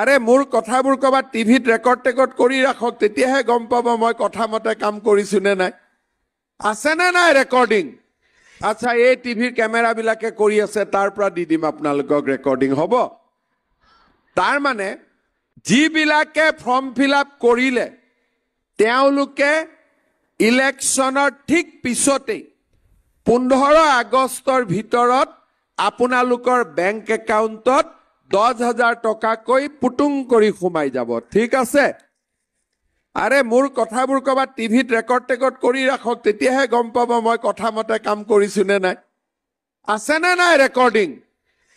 আৰে মোৰ কথাবোৰ কবা টিভিত ৰেকৰ্ড কৰি ৰাখক তেতিয়াহে গম পাব মই কথা মতে কাম কৰিছো নে নাই আছে নে নাই ৰেকৰ্ডিং আচ্ছা এই টিভিৰ কেমেৰা বিলাকে কৰি আছে তাৰ পৰা দি দিম আপোনালোকক ৰেকৰ্ডিং হ'ব তাৰ মানে যিবিলাকে ফৰ্ম ফিলআপ কৰিলে তেওঁলোকে ইলেকশ্যনৰ ঠিক পিছতে 15 আগষ্টৰ ভিতৰত আপোনালোকৰ বেংক একাউণ্টত 10,000 টকাকৈ পুটুং কৰি সোমাই যাব ঠিক আছে আৰে মোৰ কথাবোৰ কবা টিভিত ৰেকৰ্ড কৰি ৰাখক তেতিয়াহে গম পাব মই কথা মতে কাম কৰিছো নে নাই আছে নে নাই ৰেকৰ্ডিং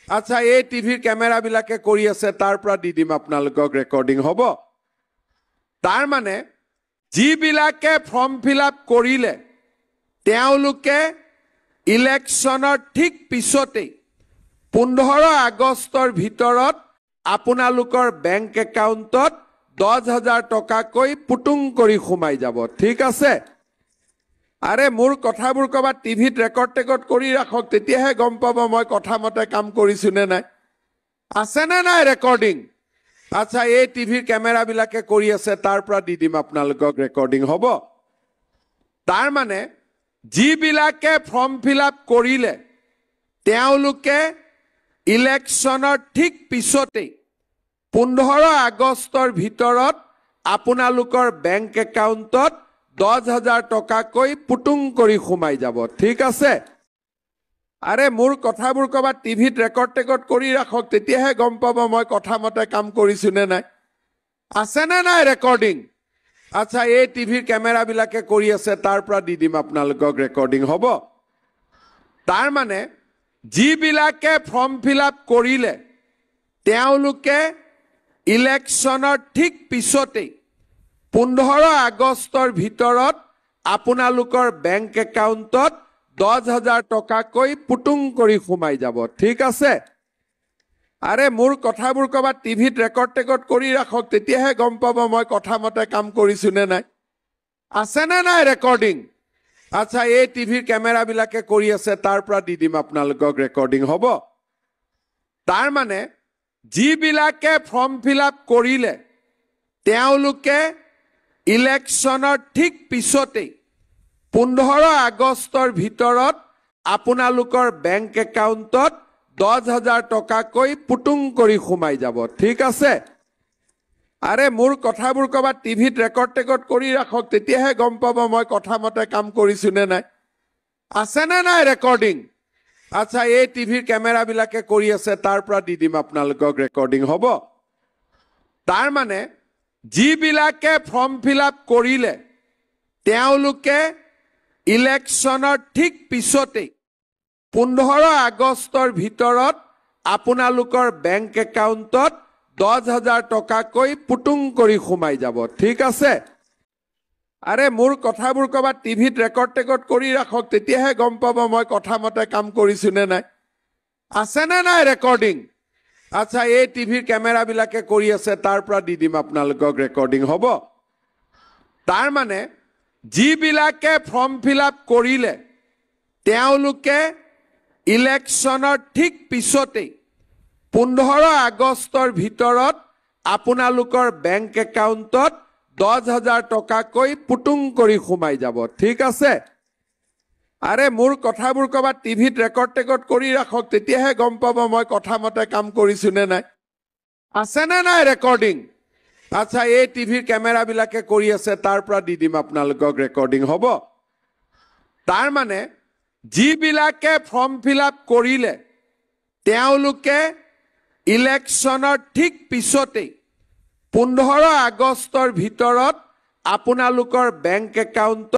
আচ্ছা এই টিভিৰ কেমেৰা বিলাকে কৰি আছে তাৰ পৰা দি দিম আপোনালোকক ৰেকৰ্ডিং হ'ব তাৰ মানে যিবিলাকে ফৰ্ম ফিলআপ কৰিলে তেওঁলোকে ইলেকশ্যনৰ ঠিক পিছতে 15 আগষ্টৰ ভিতৰত আপোনালোকৰ বেংক একাউণ্টত 10,000 টকাকৈ পুটুং কৰি সোমাই যাব ঠিক আছে আৰে মোৰ কথাবোৰ কবা টিভিত ৰেকৰ্ড কৰি ৰাখক তেতিয়াহে গম পাব মই কথা মতে কাম কৰিছো নে নাই আছে নে নাই ৰেকৰ্ডিং আচ্ছা এই টিভিৰ কেমেৰা বিলাকে কৰি আছে তাৰ পৰা দি দিম আপোনালোকক ৰেকৰ্ডিং হ'ব তাৰ মানে যিবিলাকে ফৰ্ম ফিলআপ কৰিলে তেওঁলোকে ইলেকশ্যনৰ ঠিক পিছতে 15 আগষ্টৰ ভিতৰত আপোনালোকৰ বেংক একাউণ্টত 10,000 টকাকৈ পুটুং কৰি সোমাই যাব ঠিক আছে আৰে মোৰ কথাবোৰ কবা টিভিত ৰেকৰ্ড কৰি ৰাখক তেতিয়াহে গম পাব মই কথা মতে কাম কৰিছো নে নাই আছে নে নাই ৰেকৰ্ডিং আচ্ছা এই টিভিৰ কেমেৰা বিলাকে কৰি আছে তাৰ পৰা দি দিম আপোনালোকক ৰেকৰ্ডিং হ'ব তাৰ মানে যিবিলাকে ফৰ্ম ফিলআপ কৰিলে তেওঁলোকে ইলেকশ্যনৰ ঠিক পিছতে 15 আগষ্টৰ ভিতৰত আপোনালোকৰ বেংক একাউণ্টত 10,000 টকাকৈ পুটুং কৰি সোমাই যাব ঠিক আছে আৰে মোৰ কথাবোৰ কবা টিভিত ৰেকৰ্ড কৰি ৰাখক তেতিয়াহে গম পাব মই কথা মতে কাম কৰিছো নে নাই আছে নে নাই ৰেকৰ্ডিং আচ্ছা এই টিভিৰ কেমেৰা বিলাকে কৰি আছে তাৰ পৰা দি দিম আপোনালোকক ৰেকৰ্ডিং হ'ব তাৰ মানে যিবিলাকে ফৰ্ম ফিলআপ কৰিলে তেওঁলোকে ইলেকশ্যনৰ ঠিক পিছতে 15 আগষ্টৰ ভিতৰত আপোনালোকৰ বেংক একাউণ্টত 10,000 টকাকৈ পুটুং কৰি সোমাই যাব ঠিক আছে আৰে মোৰ কথাবোৰ কবা টিভিত ৰেকৰ্ড কৰি ৰাখক তেতিয়াহে গম পাব মই কথা মতে কাম কৰিছো নে নাই আছে নে নাই ৰেকৰ্ডিং আচ্ছা এই টিভিৰ কেমেৰা বিলাকে কৰি আছে তাৰ পৰা দি দিম আপোনালোকক ৰেকৰ্ডিং হ'ব তাৰ মানে যিবিলাকে ফৰ্ম ফিলআপ কৰিলে তেওঁলোকে ইলেকশ্যনৰ ঠিক পিছতে 15 আগষ্টৰ ভিতৰত আপোনালোকৰ বেংক একাউণ্টত 10,000 টকাকৈ পুটুং কৰি সোমাই যাব ঠিক আছে আৰে মোৰ কথাবোৰ কবা টিভিত ৰেকৰ্ড কৰি ৰাখক তেতিয়াহে গম পাব মই কথা মতে কাম কৰিছো নে নাই আছে নে নাই ৰেকৰ্ডিং আচ্ছা এই টিভিৰ কেমেৰা বিলাকে কৰি আছে তাৰ পৰা দি দিম আপোনালোকক ৰেকৰ্ডিং হ'ব তাৰ মানে যিবিলাকে ফৰ্ম ফিলআপ কৰিলে তেওঁলোকে ইলেকশ্যনৰ ঠিক পিছতে 15 আগষ্টৰ ভিতৰত আপোনালোকৰ বেংক একাউণ্টত 10,000 টকাকৈ পুটুং কৰি সোমাই যাব ঠিক আছে আৰে মোৰ কথাবোৰ কবা টিভিত ৰেকৰ্ড কৰি ৰাখক তেতিয়াহে গম পাব মই কথা মতে কাম কৰিছো নে নাই আছে নে নাই ৰেকৰ্ডিং আচ্ছা এই টিভিৰ কেমেৰা বিলাকে কৰি আছে তাৰ পৰা দি দিম আপোনালোকক ৰেকৰ্ডিং হ'ব তাৰ মানে যিবিলাকে ফৰ্ম ফিলআপ কৰিলে তেওঁলোকে ইলেকশ্যনৰ ঠিক পিছতে 15 আগষ্টৰ ভিতৰত আপোনালোকৰ বেংক একাউণ্টত